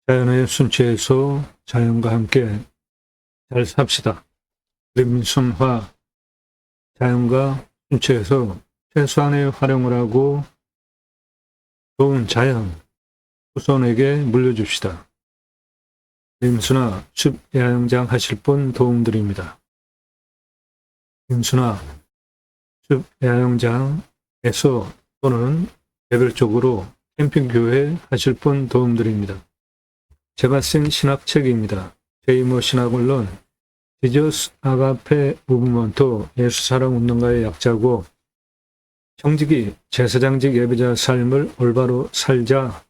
자연의 순치에서 자연과 함께 잘 삽시다. 림순화. 자연과 순치에서 최소한의 활용을 하고 좋은 자연, 후손에게 물려줍시다. 림순화 숲 야영장 하실 분 도움드립니다. 림순화 숲 야영장에서 또는 개별적으로 캠핑교회 하실 분 도움드립니다. 제가 쓴 신학책입니다. 제이모 신학원론, 지저스 아가페 무브먼트 예수사랑 운동가의 약자고, 청지기 제사장직 예배자 삶을 올바로 살자,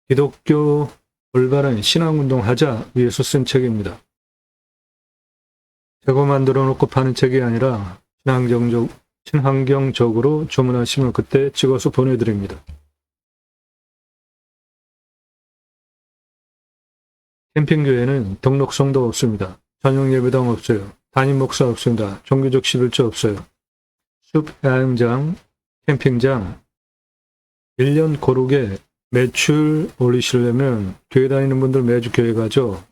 기독교 올바른 신앙운동하자 위해서 쓴 책입니다. 재고 만들어 놓고 파는 책이 아니라 친환경적으로 주문하시면 그때 찍어서 보내드립니다. 캠핑교회는 등록성도 없습니다. 전용 예배당 없어요. 담임 목사 없습니다. 종교적 11조 없어요. 숲 야영장, 캠핑장 1년 고르게 매출 올리시려면 교회 다니는 분들 매주 교회 가죠.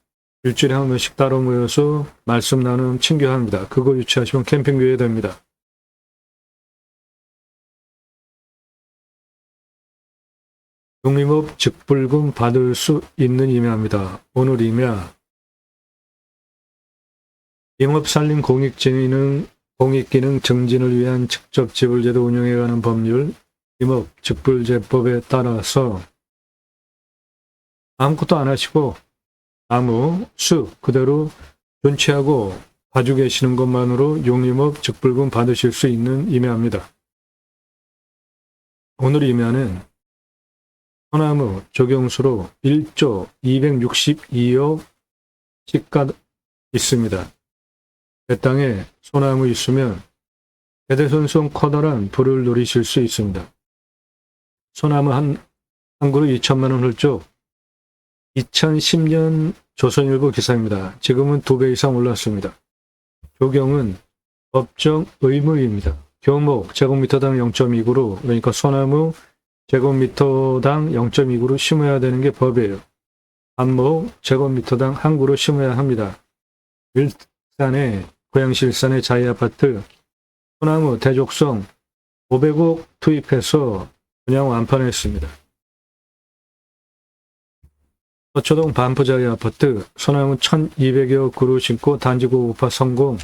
일주일에 한 번씩 따로 모여서 말씀 나눔 친교합니다. 그거 유치하시면 캠핑교회 됩니다. 독립업 직불금 받을 수 있는 임야입니다. 오늘 임야 임업산림 공익기능 증진을 위한 직접 지불제도 운영해가는 법률 임업 직불제법에 따라서 아무것도 안 하시고 나무, 숲 그대로 존치하고 봐주 계시는 것만으로 용임업 직불금 받으실 수 있는 임야입니다. 오늘 임야는 소나무 조경수로 1조 262억 시가 있습니다. 내 땅에 소나무 있으면 대대손손 커다란 부를 누리실 수 있습니다. 소나무 한 그루 2천만 원 훌쩍. 2010년 조선일보 기사입니다. 지금은 2배 이상 올랐습니다. 조경은 법정 의무입니다. 교목 제곱미터당 0.2그루, 그러니까 소나무 제곱미터당 0.2그루 심어야 되는 게 법이에요. 안목 제곱미터당 1그루 심어야 합니다. 일산의 고양시 일산의 자이아파트 소나무 대족성 500억 투입해서 분양 완판했습니다. 서초동 반포 자이아파트 소나무 1200여 그루 심고 단지 고급화 성공.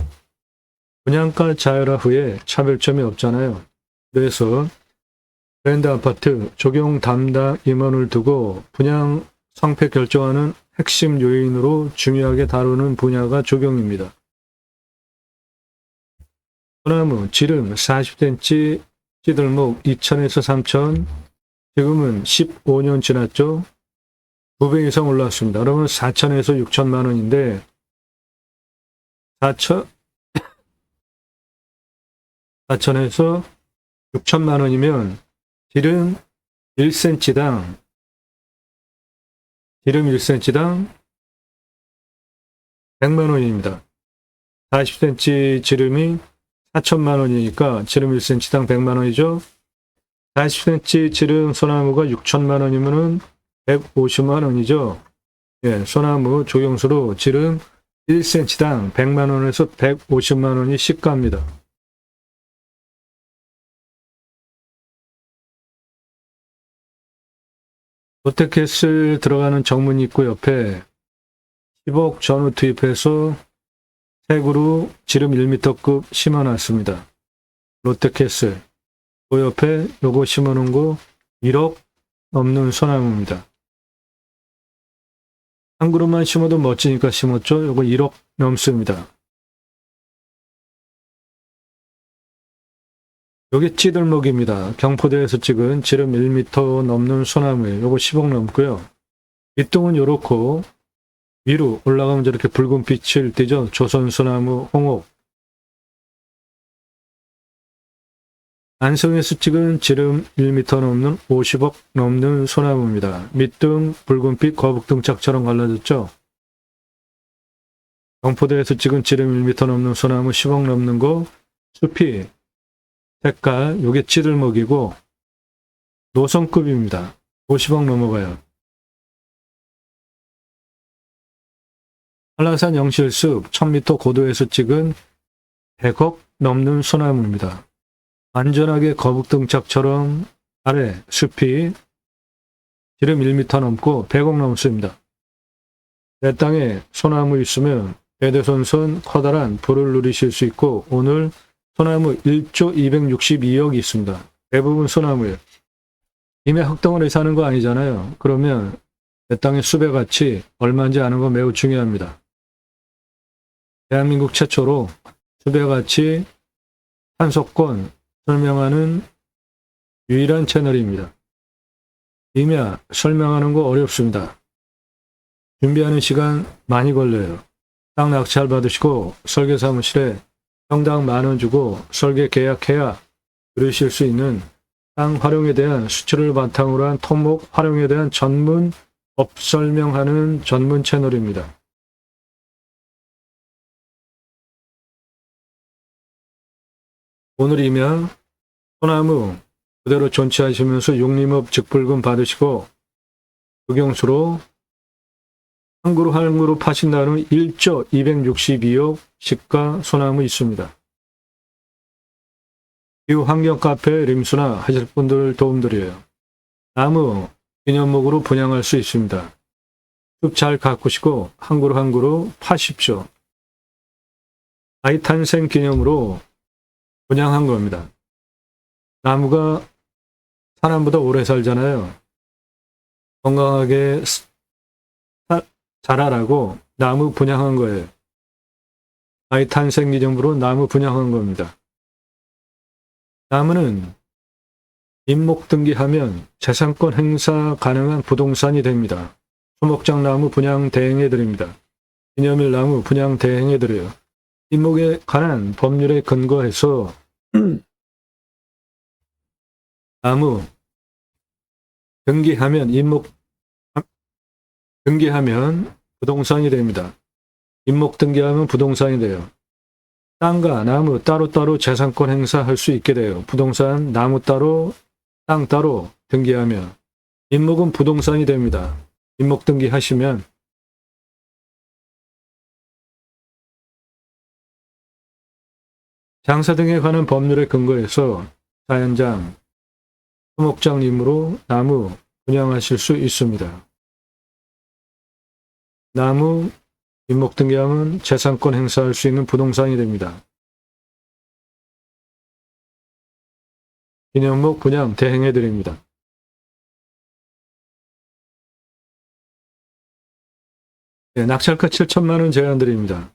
분양가 자율화 후에 차별점이 없잖아요. 그래서 브랜드 아파트 조경 담당 임원을 두고 분양 성패 결정하는 핵심 요인으로 중요하게 다루는 분야가 조경입니다. 소나무 지름 40cm 찌들목 2,000에서 3,000, 지금은 15년 지났죠. 2배 이상 올랐습니다. 그러면 4,000에서 6천만 원인데 4,000에서 6천만 원이면 지름 1cm당 100만 원입니다. 40cm 지름이 4천만 원이니까 지름 1cm당 100만 원이죠. 40cm 지름 소나무가 6천만 원이면은 150만 원이죠. 예, 소나무 조경수로 지름 1cm당 100만 원에서 150만 원이 시가입니다. 롯데캐슬 들어가는 정문 입구 옆에 10억 전후 투입해서 색으로 지름 1m급 심어놨습니다. 롯데캐슬. 그 옆에 요거 심어놓은 거 1억 넘는 소나무입니다. 한 그루만 심어도 멋지니까 심었죠. 요거 1억 넘습니다. 요게 찌들목입니다. 경포대에서 찍은 지름 1m 넘는 소나무예요. 요거 10억 넘고요. 밑동은 요렇고 위로 올라가면 저렇게 붉은 빛을 띠죠. 조선소나무 홍옥. 안성에서 찍은 지름 1m 넘는 50억 넘는 소나무입니다. 밑등 붉은빛 거북등짝처럼 갈라졌죠. 경포대에서 찍은 지름 1m 넘는 소나무 10억 넘는 거 숲이 색깔 요게 찌들목이고 노선급입니다. 50억 넘어가요. 한라산 영실숲 1000m 고도에서 찍은 100억 넘는 소나무입니다. 안전하게 거북등짝처럼 아래 숲이 지름 1m 넘고 100억 넘습니다. 내 땅에 소나무 있으면 대대손손 커다란 부를 누리실 수 있고 오늘 소나무 1조 262억이 있습니다. 대부분 소나무예요. 임야 흙덩어리 사는 거 아니잖아요. 그러면 내 땅의 숲의 가치 얼마인지 아는 거 매우 중요합니다. 대한민국 최초로 숲의 가치 한속권 설명하는 유일한 채널입니다. 임야 설명하는 거 어렵습니다. 준비하는 시간 많이 걸려요. 땅 낙찰 받으시고 설계사무실에 평당 10,000원 주고 설계 계약해야 들으실 수 있는 땅 활용에 대한 수치를 바탕으로 한 토목 활용에 대한 전문 법 설명하는 전문 채널입니다. 오늘이면 소나무 그대로 존치하시면서 육림업 직불금 받으시고 적용수로 한 그루 파신다는 1조 262억 시가 소나무 있습니다. 이후 환경 카페 림수나 하실 분들 도움드려요. 나무 기념목으로 분양할 수 있습니다. 숲 잘 가꾸시고 한 그루 파십시오. 아이 탄생 기념으로 분양한 겁니다. 나무가 사람보다 오래 살잖아요. 건강하게 자라라고 나무 분양한 거예요. 아이 탄생 기념으로 나무 분양한 겁니다. 나무는 임목 등기하면 재산권 행사 가능한 부동산이 됩니다. 소목장 나무 분양 대행해 드립니다. 기념일 나무 분양 대행해 드려요. 임목에 관한 법률에 근거해서 나무 등기하면 등기하면 부동산이 됩니다. 임목 등기하면 부동산이 돼요. 땅과 나무 따로따로 재산권 행사할 수 있게 돼요. 부동산, 나무 따로, 땅 따로 등기하면. 임목은 부동산이 됩니다. 임목 등기하시면 장사 등에 관한 법률에 근거해서 자연장, 소목장림으로 나무 분양하실 수 있습니다. 나무 임목 등기하면 재산권 행사할 수 있는 부동산이 됩니다. 기념목 분양 대행해 드립니다. 네, 낙찰가 7천만 원 제한 드립니다.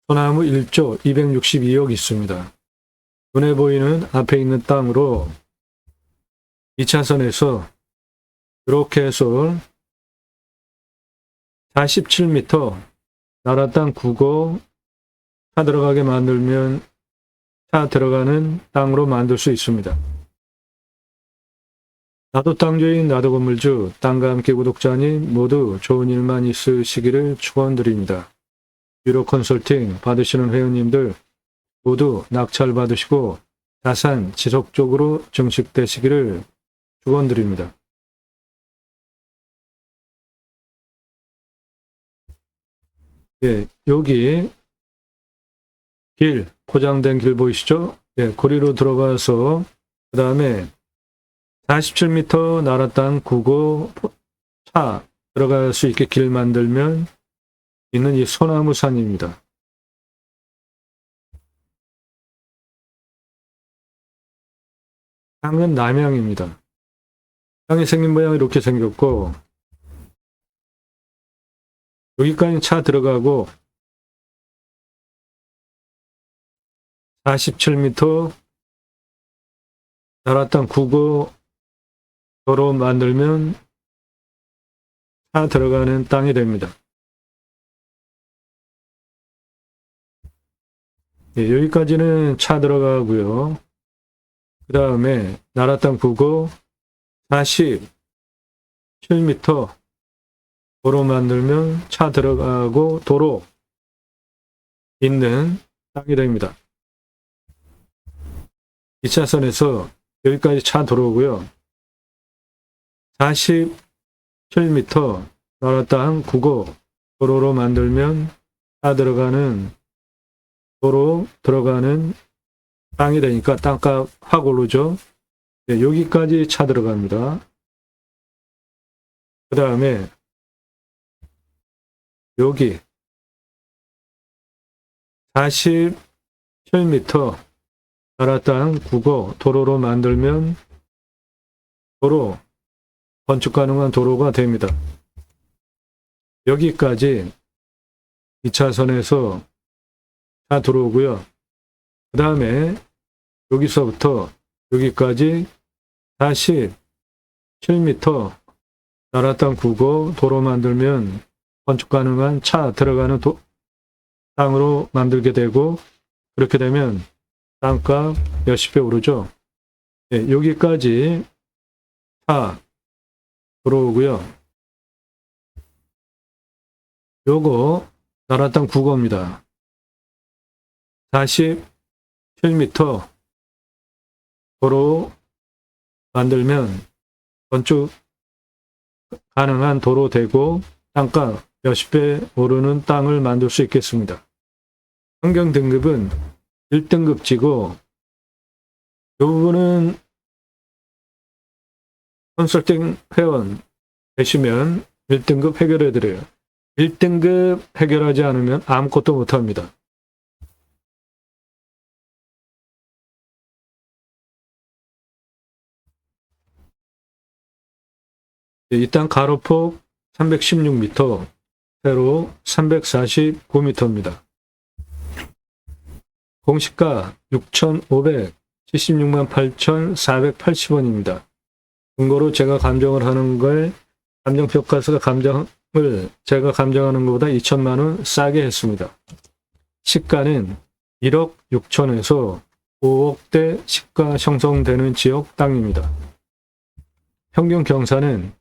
소나무 1조 262억 있습니다. 눈에 보이는 앞에 있는 땅으로 2차선에서 이렇게 해서 47m 나라 땅 9고 차 들어가게 만들면 차 들어가는 땅으로 만들 수 있습니다. 나도 땅주인 나도 건물주 땅과 함께 구독자님 모두 좋은 일만 있으시기를 축원드립니다. 유로 컨설팅 받으시는 회원님들 모두 낙찰 받으시고 자산 지속적으로 증식되시기를 축원드립니다. 예, 여기 길, 포장된 길 보이시죠? 예, 고리로 들어가서 그 다음에 47m 나라 땅 9고 차 들어갈 수 있게 길 만들면 있는 이 소나무 산입니다. 땅은 남향입니다. 땅이 생긴 모양이 이렇게 생겼고 여기까지 차 들어가고 47m 나라 땅 9고 도로 만들면 차 들어가는 땅이 됩니다. 예, 여기까지는 차 들어가고요. 그 다음에 나라 땅 9고 47m 도로 만들면 차 들어가고 도로 있는 땅이 됩니다. 2차선에서 여기까지 차 들어오고요. 47m 나라 땅 9고 도로로 만들면 차 들어가는 도로 들어가는 땅이 되니까 땅값 확 오르죠. 네, 여기까지 차 들어갑니다. 그 다음에 여기 47m 나라 땅 국어 도로로 만들면 도로 건축 가능한 도로가 됩니다. 여기까지 2차선에서 차 들어오고요. 그 다음에 여기서부터 여기까지 47m 나라 땅 국어 도로 만들면 건축 가능한 차 들어가는 땅으로 만들게 되고, 그렇게 되면 땅값 몇십 배 오르죠. 네, 여기까지 차 들어오고요. 요거 나라 땅 국어입니다. 47m 도로 만들면 건축 가능한 도로 되고 땅값 몇십 배 오르는 땅을 만들 수 있겠습니다. 환경 등급은 1등급지고 이 부분은 컨설팅 회원 되시면 1등급 해결해 드려요. 1등급 해결하지 않으면 아무것도 못합니다. 이 땅 가로폭 316m, 세로 349m입니다. 공시가 6,576만 8,480원입니다. 근거로 제가 감정을 하는 걸 감정평가서가 제가 감정하는 것보다 2천만 원 싸게 했습니다. 시가는 1억 6천에서 5억대 시가 형성되는 지역 땅입니다. 평균 경사는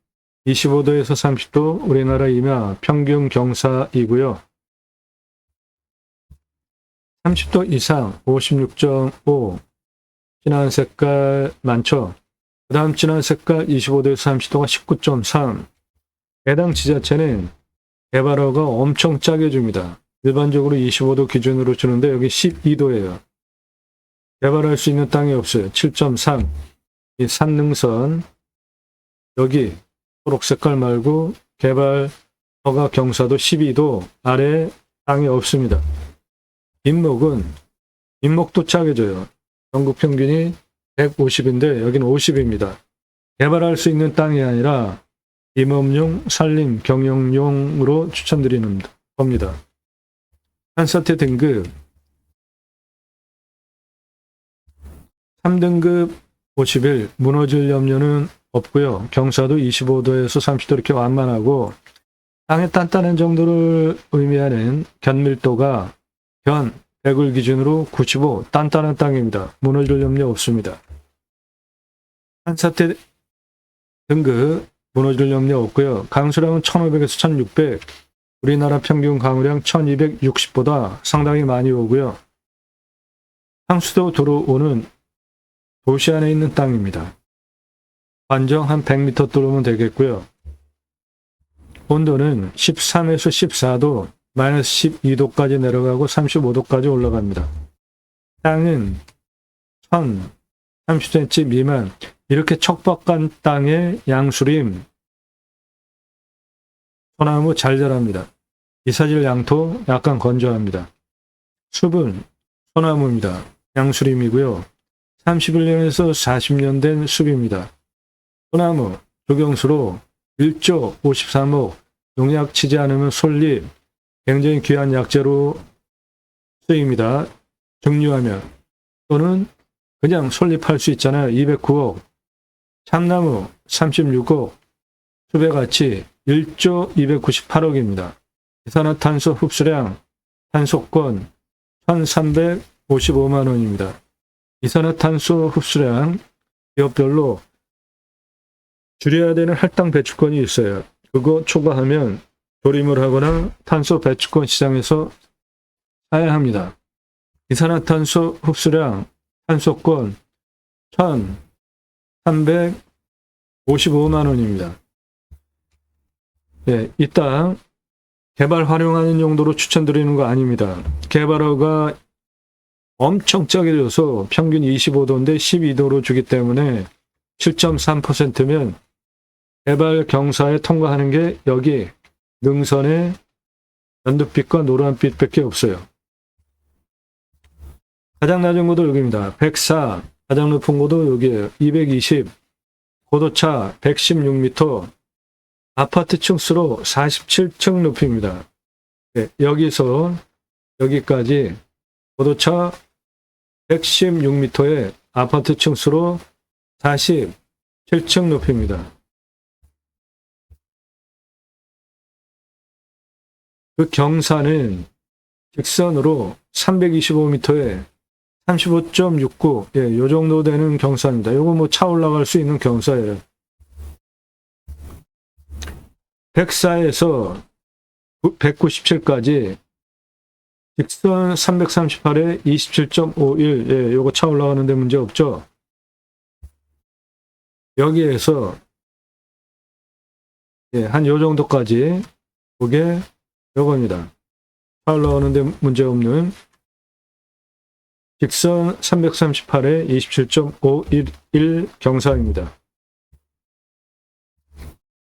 25도에서 30도 우리나라 임야 평균 경사이고요. 30도 이상 56.5 진한 색깔 많죠. 그 다음 진한 색깔 25도에서 30도가 19.3. 해당 지자체는 개발허가 엄청 짜게 줍니다. 일반적으로 25도 기준으로 주는데 여기 12도예요. 개발할 수 있는 땅이 없어요. 7.3. 이 산능선 여기 초록 색깔 말고 개발 허가 경사도 12도 아래 땅이 없습니다. 인목도 짜게 줘요. 전국 평균이 150인데 여기는 50입니다. 개발할 수 있는 땅이 아니라 임업용, 산림, 경영용으로 추천드리는 겁니다. 한사태 등급 3등급 51, 무너질 염려는 없고요. 경사도 25도에서 30도 이렇게 완만하고 땅의 단단한 정도를 의미하는 견밀도가 견 100을 기준으로 95, 단단한 땅입니다. 무너질 염려 없습니다. 한사태 등급 무너질 염려 없고요. 강수량은 1500에서 1600, 우리나라 평균 강우량 1260보다 상당히 많이 오고요. 상수도 들어오는 도시 안에 있는 땅입니다. 관정 한 100m 뚫으면 되겠고요. 온도는 13에서 14도, 마이너스 12도까지 내려가고 35도까지 올라갑니다. 땅은 1030cm 미만, 이렇게 척박한 땅에 양수림, 소나무 잘 자랍니다. 이사질 양토 약간 건조합니다. 숲은 소나무입니다. 양수림이고요. 31년에서 40년 된 숲입니다. 소나무, 조경수로 1조 53억, 농약 치지 않으면 솔잎, 굉장히 귀한 약재로 쓰입니다. 증류하면. 또는 그냥 솔잎할 수 있잖아요. 209억. 참나무 36억, 숲의 가치 1조 298억입니다. 이산화탄소 흡수량, 탄소권 1,355만 원입니다. 이산화탄소 흡수량 기업별로 줄여야 되는 할당 배출권이 있어요. 그거 초과하면 조림을 하거나 탄소 배출권 시장에서 사야 합니다. 이산화탄소 흡수량 탄소권 1,355만 원입니다. 네, 이 땅 개발 활용하는 용도로 추천드리는 거 아닙니다. 개발허가 엄청 짜게 줘서 평균 25도인데 12도로 주기 때문에 7.3%면 개발 경사에 통과하는 게 여기 능선의 연두빛과 노란빛밖에 없어요. 가장 낮은 고도 여기입니다. 104. 가장 높은 고도 여기에요. 220. 고도차 116m. 아파트 층수로 47층 높이입니다. 네, 여기서 여기까지 고도차 116m의 아파트 층수로 47층 높이입니다. 그 경사는 직선으로 325m에 35.69, 예, 요 정도 되는 경사입니다. 요거 뭐 차 올라갈 수 있는 경사예요. 104에서 197까지 직선 338에 27.51, 예, 요거 차 올라가는데 문제 없죠. 여기에서 예, 한 요 정도까지 그게 요겁니다. 차 올라가는데 문제 없는 직선 338에 27.51 경사입니다.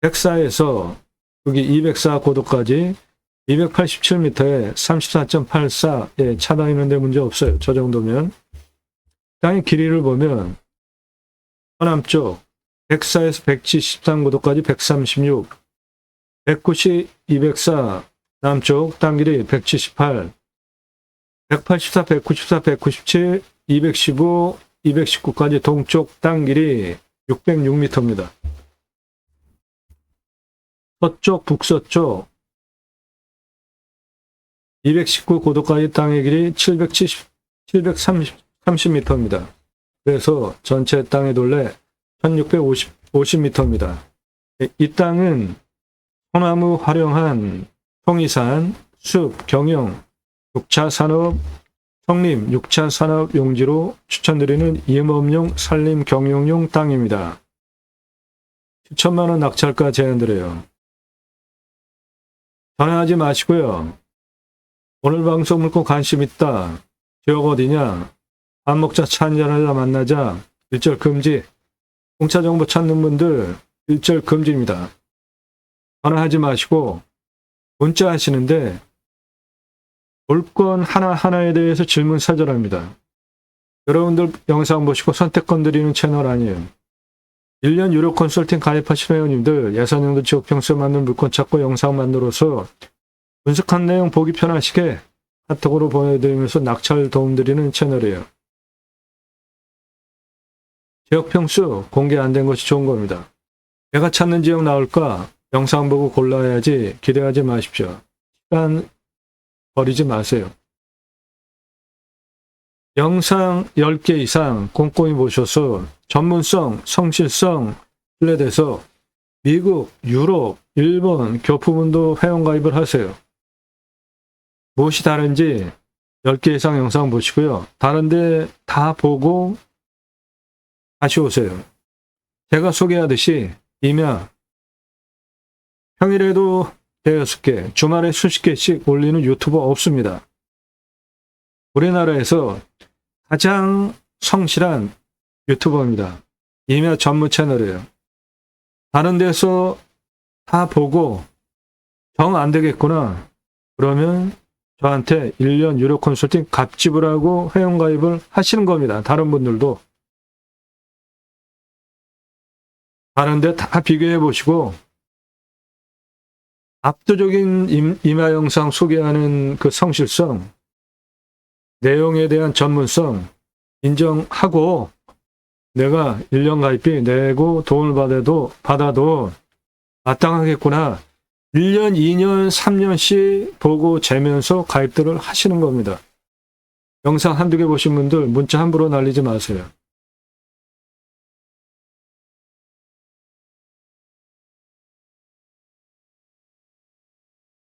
104에서 여기 204 고도까지 287m에 34.84에 차 다니는데 문제 없어요. 저 정도면. 땅의 길이를 보면 서남쪽 104에서 173 고도까지 136, 190, 204 남쪽 땅 길이 178, 184, 194, 197, 215, 219까지 동쪽 땅 길이 606m입니다. 서쪽, 북서쪽 219 고도까지 땅의 길이 730m입니다. 그래서 전체 땅의 둘레 1650m입니다. 이 땅은 소나무 활용한 통이산, 숲, 경영, 6차 산업, 성림, 6차 산업 용지로 추천드리는 임업용, 산림, 경영용 땅입니다. 7천만 원 낙찰가 제안드려요. 전화하지 마시고요. 오늘 방송 물고 관심 있다. 지역 어디냐? 밥 먹자, 차 한잔하자, 만나자. 일절 금지. 공차 정보 찾는 분들 일절 금지입니다. 전화하지 마시고 문자 하시는데 물건 하나하나에 대해서 질문 사절합니다. 여러분들 영상 보시고 선택권 드리는 채널 아니에요. 1년 유료 컨설팅 가입하신 회원님들 예산용도 지역평수에 맞는 물건 찾고 영상 만들어서 분석한 내용 보기 편하시게 카톡으로 보내드리면서 낙찰 도움드리는 채널이에요. 지역평수 공개 안 된 것이 좋은 겁니다. 내가 찾는 지역 나올까? 영상 보고 골라야지 기대하지 마십시오. 시간 버리지 마세요. 영상 10개 이상 꼼꼼히 보셔서 전문성, 성실성 신뢰돼서 미국, 유럽, 일본 교포분도 회원가입을 하세요. 무엇이 다른지 10개 이상 영상 보시고요. 다른데 다 보고 다시 오세요. 제가 소개하듯이 임야 평일에도 대여섯 개, 주말에 수십 개씩 올리는 유튜버 없습니다. 우리나라에서 가장 성실한 유튜버입니다. 임야 전문 채널이에요. 다른 데서 다 보고 정 안 되겠구나. 그러면 저한테 1년 유료 컨설팅 값집을 하고 회원가입을 하시는 겁니다. 다른 분들도. 다른 데 다 비교해 보시고 압도적인 임야 영상 소개하는 그 성실성, 내용에 대한 전문성 인정하고 내가 1년 가입비 내고 돈을 받아도 마땅하겠구나. 1년, 2년, 3년씩 보고 재면서 가입들을 하시는 겁니다. 영상 한두 개 보신 분들 문자 함부로 날리지 마세요.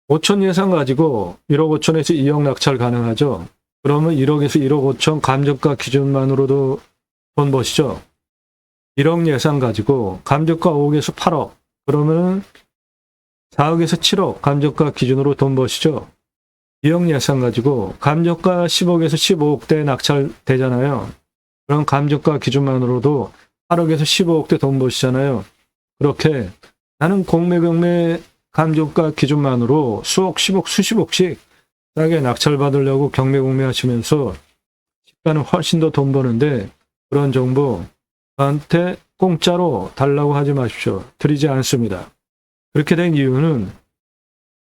(5천) 예산 가지고 1억 5천에서 2억 낙찰 가능하죠. 그러면 1억에서 1억 5천 감정가 기준만으로도 돈 버시죠. 1억 예산 가지고 감정가 5억에서 8억. 그러면 4억에서 7억 감정가 기준으로 돈 버시죠. 2억 예산 가지고 감정가 10억에서 15억대 낙찰되잖아요. 그럼 감정가 기준만으로도 8억에서 15억대 돈 버시잖아요. 그렇게 나는 공매경매 감정가 기준만으로 수억, 10억, 수십억씩 싸게 낙찰받으려고 경매공매 하시면서 시가는 훨씬 더 돈 버는데 그런 정보 저한테 공짜로 달라고 하지 마십시오. 드리지 않습니다. 그렇게 된 이유는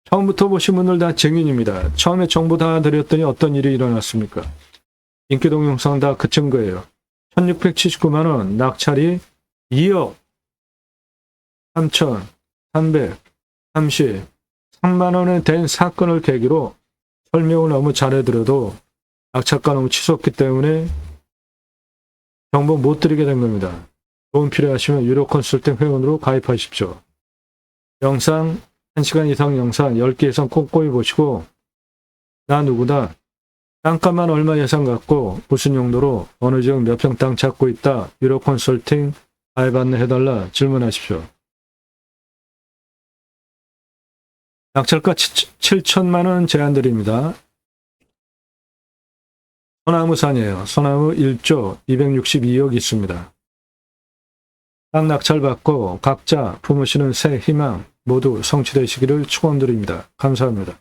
처음부터 보신 분들 다 증인입니다. 처음에 정보 다 드렸더니 어떤 일이 일어났습니까? 인기동 영상 다 그 증거예요. 1679만 원 낙찰이 2억 3,333만 원에 된 사건을 계기로 설명을 너무 잘해드려도 낙찰가 너무 치솟기 때문에 정보 못 드리게 된 겁니다. 도움 필요하시면 유료 컨설팅 회원으로 가입하십시오. 영상 1시간 이상 영상 10개 이상 꼼꼼히 보시고 나 누구다 땅값만 얼마 예산 갖고 무슨 용도로 어느 지역 몇 평 땅 찾고 있다 유료 컨설팅 가입 안내해달라 질문하십시오. 낙찰가 7천만 원 제한드립니다. 소나무산이에요. 소나무 1조 262억 있습니다. 땅 낙찰받고 각자 품으시는 새 희망 모두 성취되시기를 축원드립니다. 감사합니다.